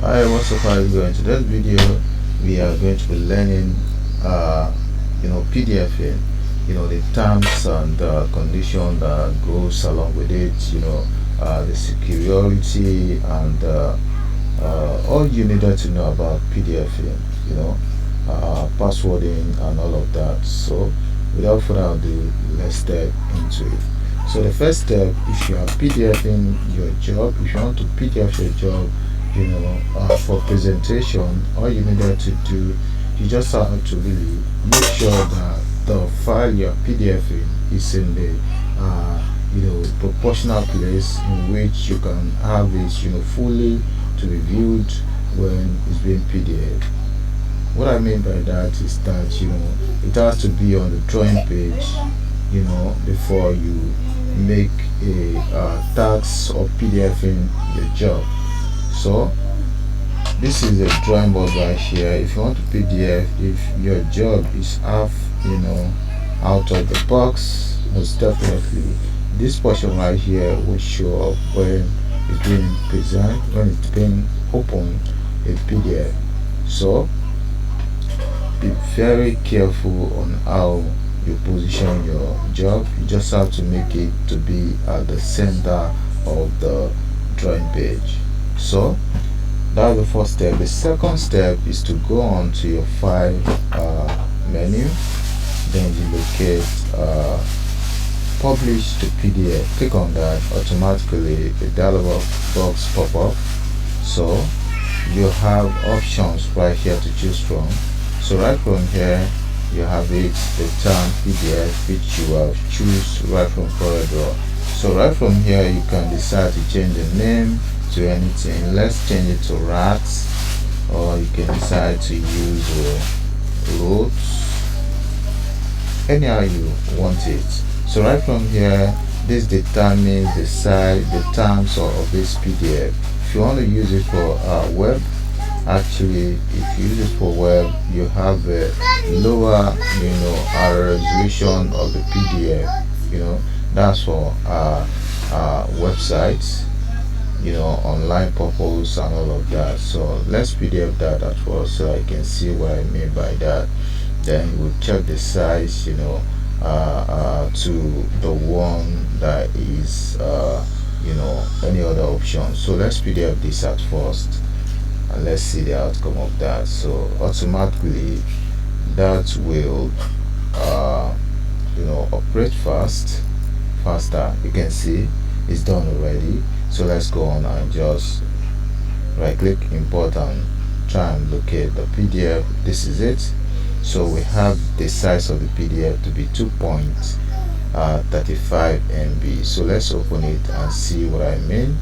Hi, what's up? How are you going? Today's video we are going to be learning PDFing, the terms and condition that goes along with it, the security and all you needed to know about PDFing, passwording and all of that. So without further ado, let's step into it. So the first step, if you are PDFing your job, if you want to PDF your job, for presentation, all you needed to do, you just have to really make sure that the file you're PDFing is in the proportional place in which you can have it fully to be viewed when it's being PDF. What I mean by that is that it has to be on the drawing page before you make a task of PDFing your job. So this is a drawing board right here. If you want to PDF, if your job is half out of the box, most definitely this portion right here will show up when it's being present, when it's being opened a PDF. So be very careful on how you position your job. You just have to make it to be at the center of the drawing page. So that's the first step. The second step is to go on to your file menu, then you locate publish to PDF. Click on that. Automatically a dialog box pop up. So you have options right here to choose from. So right from here you have it, the term PDF, which you have choose right from CorelDraw. So right from here you can decide to change the name to anything. Let's change it to rats, or you can decide to use loads, anyhow you want it. So right from here, this determines the size, the terms of this PDF. If you want to use it for web, actually if you use it for web, you have a lower resolution of the PDF. That's for websites, online purpose and all of that. So let's PDF that at first so I can see what I mean by that. Then we'll check the size to the one that is any other option. So let's PDF this at first and let's see the outcome of that. So automatically that will operate faster. You can see it's done already. So let's go on and just right click, import, and try and locate the PDF. This is it. So we have the size of the PDF to be 2.35 MB. So let's open it and see what I mean.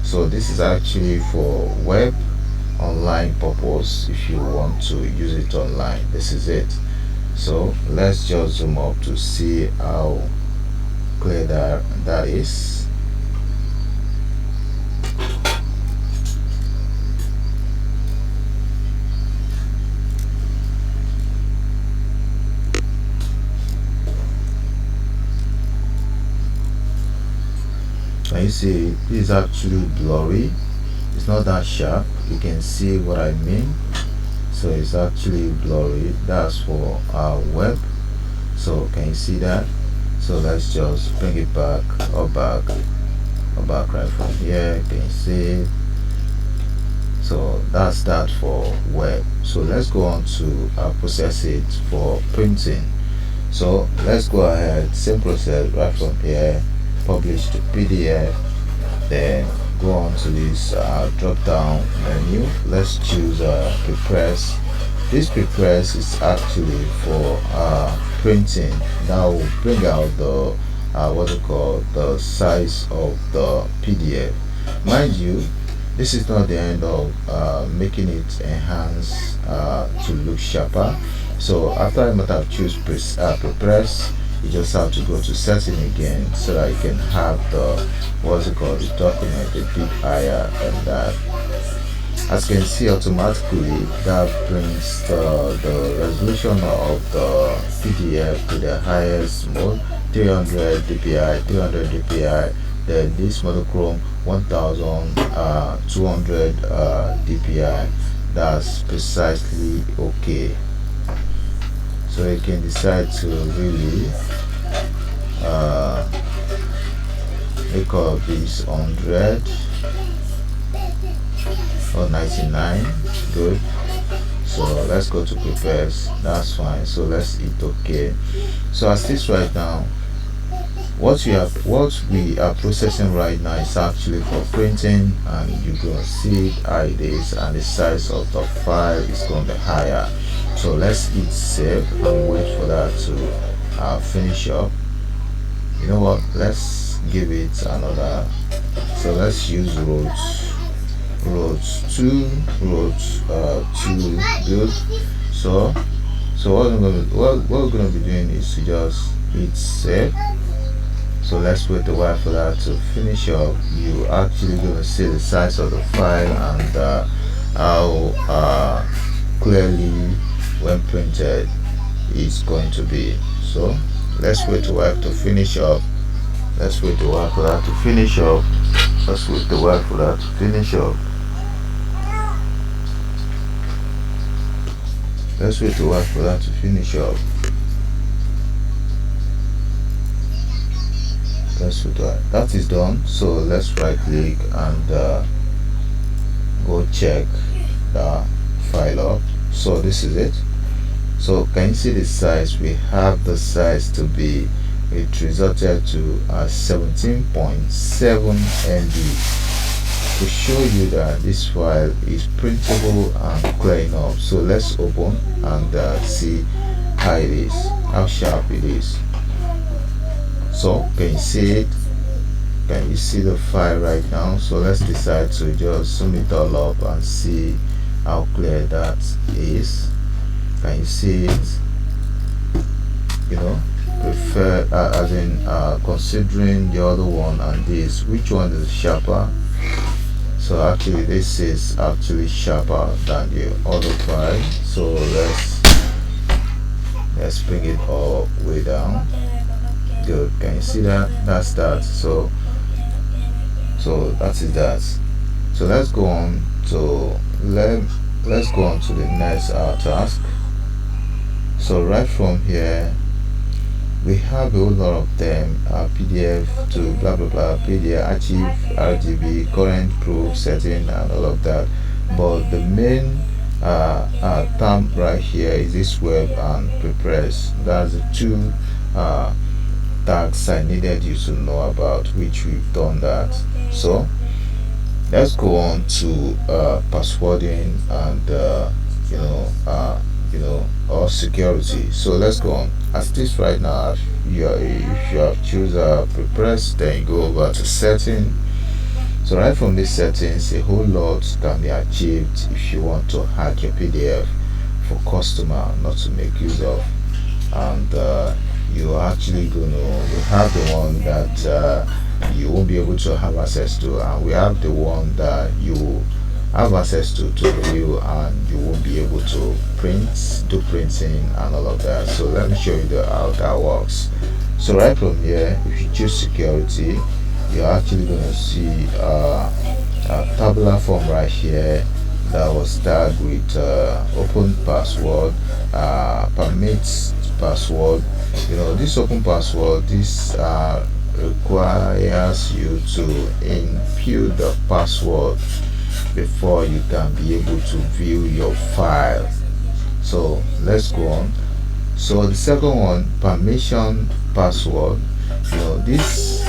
So this is actually for web online purpose. If you want to use it online, this is it. So let's just zoom up to see how clear that is. Can you see it is actually blurry? It's not that sharp. You can see what I mean. So it's actually blurry. That's for our web. So can you see that? So let's just bring it back or back right from here. Can you see? So that's that for web. So let's go on to process it for printing. So let's go ahead, same process right from here, publish to PDF, then go on to this drop down menu. Let's choose prepress. This prepress is actually for printing. That will bring out the the size of the PDF. Mind you, this is not the end of making it enhance to look sharper. So after I might have choose prepress, you just have to go to setting again so that you can have the the document a bit higher than that. As you can see, automatically that brings the resolution of the PDF to the highest mode, 300 dpi. Then this monochrome 1200 dpi. That's precisely okay. So you can decide to really make all of these 100 or 99. Good. So let's go to prepares. That's fine. So let's hit okay. So as this right now, what we are processing right now is actually for printing, and you're gonna see how it is, and the size of the file is going to be higher. So let's hit save and wait for that to finish up. You know what, let's give it another. So let's use rows 2. Good. So what we're gonna be doing is to just hit save. So let's wait a while for that to finish up. You actually gonna see the size of the file and how clearly when printed it's going to be. So let's wait a while to finish up. Let's wait a while for that to finish up. Let's wait a while for that to finish up. Let's wait a while for that to finish up. Let's wait a while. That is done. So let's right click and go check the file up. So this is it. So can you see the size? We have the size to be, it resulted to 17.7 MB, to show you that this file is printable and clear enough. So let's open and see how it is, how sharp it is. So can you see it? Can you see the file right now? So let's decide to just zoom it all up and see how clear that is. Can you see it? You know, prefer as in considering the other one and this, which one is sharper? So actually this is actually sharper than the other file. So let's bring it all the way down. Good. Can you see that? That's that. So that is that. So let's go on to let's go on to the next task. So right from here we have a whole lot of them, PDF to blah blah blah, PDF, achieve RGB, current proof setting and all of that. But the main term right here is this web and prepress. That's the two tags I needed you to know about, which we've done that. So let's go on to passwording and or security. So let's go on. As this right now, if you have choose prepress, then you go over to setting. So right from this settings, a whole lot can be achieved if you want to hack your PDF for customer not to make use of. And you're actually we have the one that you won't be able to have access to, and we have the one that you have access to review, and you won't be able to do printing and all of that. So let me show you how that works. So right from here, if you choose security, you're actually going to see a tabular form right here that was tagged with open password, permits password. You know, this open password, this requires you to input the password before you can be able to view your file. So let's go on. So the second one, permission password, you know, this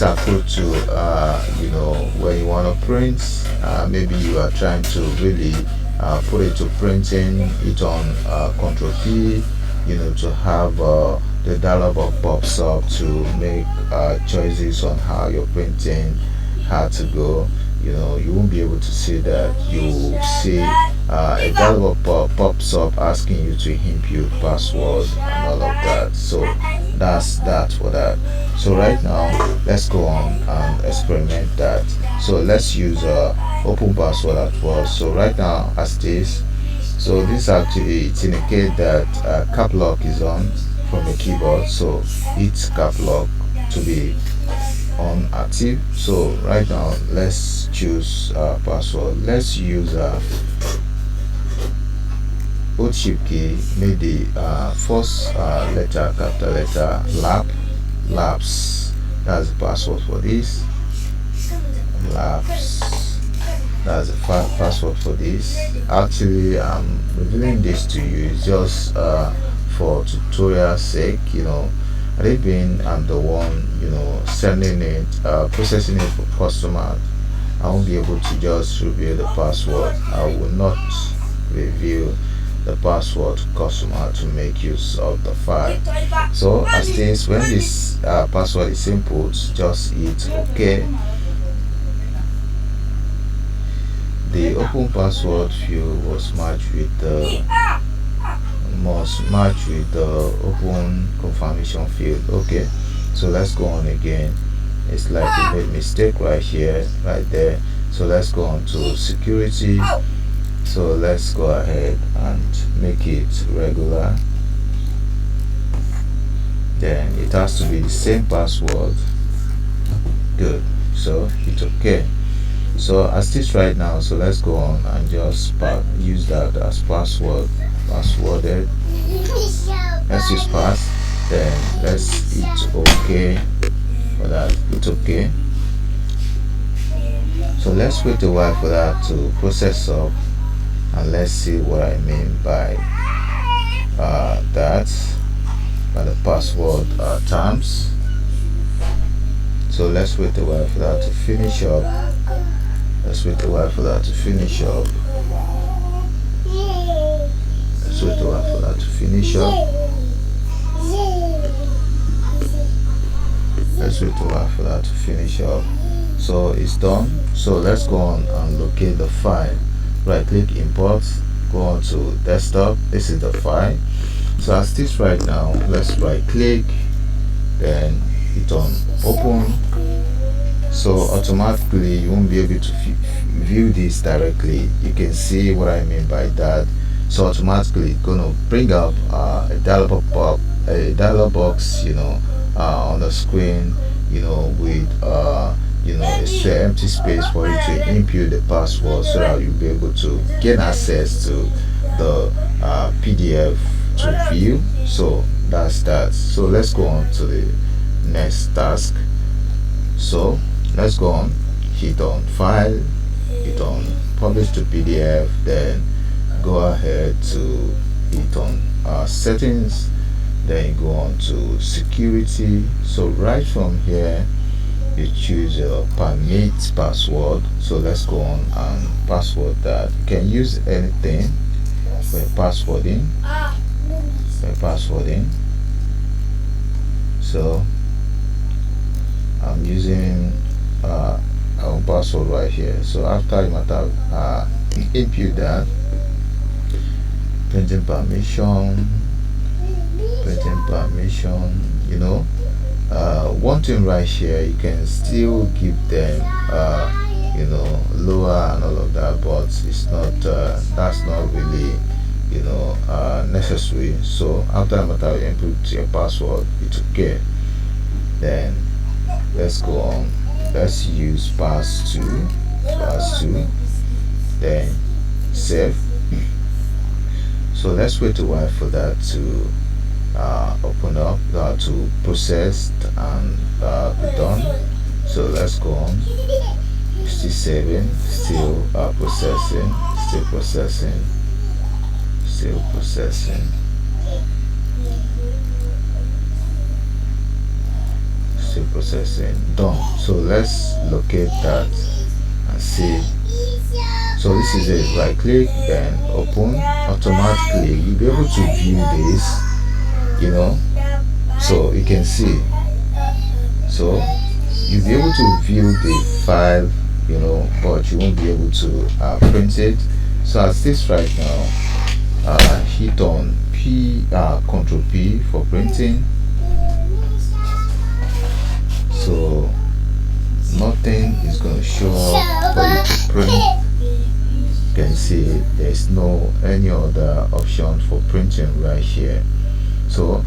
approach to when you want to print, maybe you are trying to really put it to printing it on Control P, you know, to have the dialog box pops up to make choices on how your printing had to go. You know, you won't be able to see that. You will see a dialog box pops up asking you to input password and all of that. So that's that for that. So right now let's go on and experiment that. So let's use open password at first. So right now as this, so this actually it indicates that cap lock is on from the keyboard. So hit cap lock to be on active. So right now let's choose password. Let's use old shift key, make the first letter capital letter labs. That's the password for this. Labs. That's the password for this. Actually, I'm revealing this to you. It's just for tutorial sake, you know. I think being I'm the one, you know, sending it, processing it for customer, I won't be able to just reveal the password. I will not reveal the password to customer to make use of the file. So as this, when this password is input, just hit OK. The open password field was matched with the open confirmation field. Okay, so let's go on again. It's like we made mistake right here, right there. So let's go on to security. So let's go ahead and make it regular. Then it has to be the same password. Good. So hit OK. So as this right now, so let's go on and just use that as passworded. Let's use pass. Then let's hit OK for that. Hit OK. So let's wait a while for that to process up, and let's see what I mean by that, by the password terms. So let's wait a while for that to finish up. Let's wait a while for that to finish up. Let's wait a while for that to finish up. Let's wait a while for that to finish up. So it's done. So let's go on and locate the file. Right click import, go on to desktop. This is the file. So as this right now, let's right click, then hit on open. So automatically you won't be able to view this directly. You can see what I mean by that. So automatically it's gonna bring up a dialog box, you know, on the screen, you know, with you know, it's the empty space for you to input the password, so that you'll be able to gain access to the PDF to view. So that's that. So let's go on to the next task. So let's go on, hit on file, hit on publish to PDF, then go ahead to hit on settings, then go on to security. So right from here you choose your permit password. So let's go on and password that. You can use anything for passwording. So I'm using our password right here. So after you might have input that, printing permission, you know. One thing right here, you can still give them you know, lower and all of that, but it's not that's not really, you know, necessary. So after you input your password, it's okay. Then let's go on, let's use pass to, then save. So let's wait a while for that to open up, to process and be done. So let's go on, still saving, still processing, done. So let's locate that and see. So this is it. Right click, then open. Automatically you'll be able to view this, you know, so you can see. So you'll be able to view the file, you know, but you won't be able to print it. So as this right now, hit on Ctrl P for printing. So nothing is going to show up for you to print. You can see there's no any other option for printing right here. So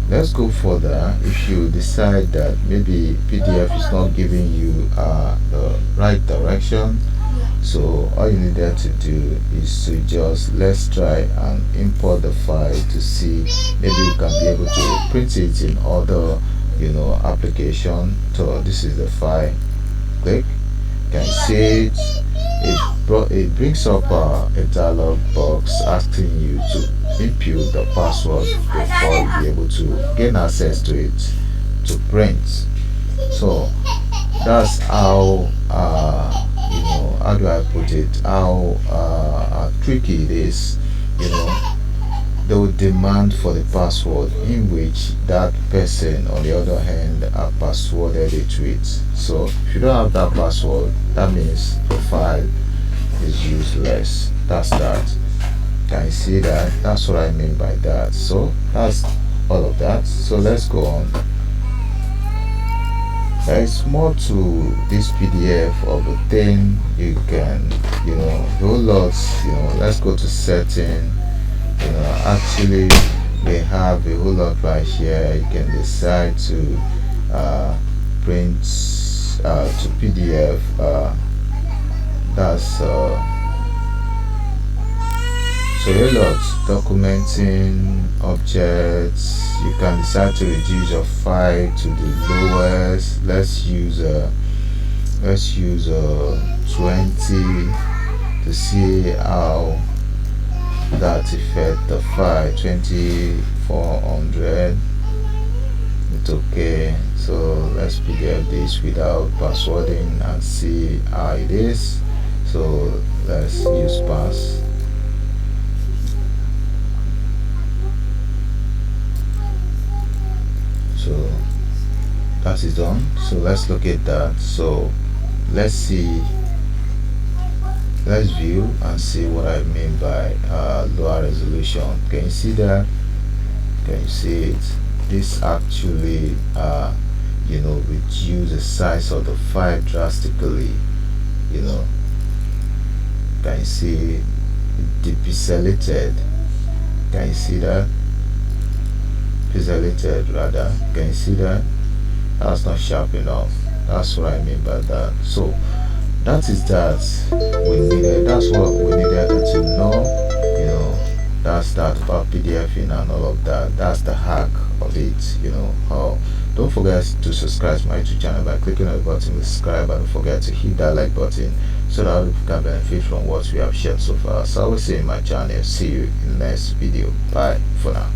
let's go further. If you decide that maybe PDF is not giving you the right direction, so all you needed to do is to just, let's try and import the file to see maybe you can be able to print it in other, application. So this is the file. Click, you can see it. It brings up a dialog box asking you to input the password before you be able to gain access to it to print. So that's how how do I put it, how tricky it is. They will demand for the password in which that person on the other hand have passworded it with. So if you don't have that password, that means the file is useless. That's that. Can you see that? That's what I mean by that. So that's all of that. So let's go on. There is more to this PDF of a thing. You can, a whole lot. Let's go to setting. Actually we have a whole lot right here. You can decide to print to PDF. That's so a lot. Documenting objects. You can decide to reduce your file to the lowest. Let's use 20 to see how that affect the file. 2400. It's okay. So let's PDF this without passwording and see how it is. So let's use pass. So that is done. So let's look at that. So let's see, let's view and see what I mean by lower resolution. Can you see that? Can you see it? This actually reduce the size of the file drastically. Can you see depixelated? Can you see that? Pixelated rather. Can you see that? That's not sharp enough. That's what I mean by that. So that is that we needed. That's what we needed to know. That's that about PDFing and all of that. That's the hack of it. How. Don't forget to subscribe to my YouTube channel by clicking on the button subscribe, and don't forget to hit that like button so that other people can benefit from what we have shared so far. So I will see you in my channel. See you in the next video. Bye for now.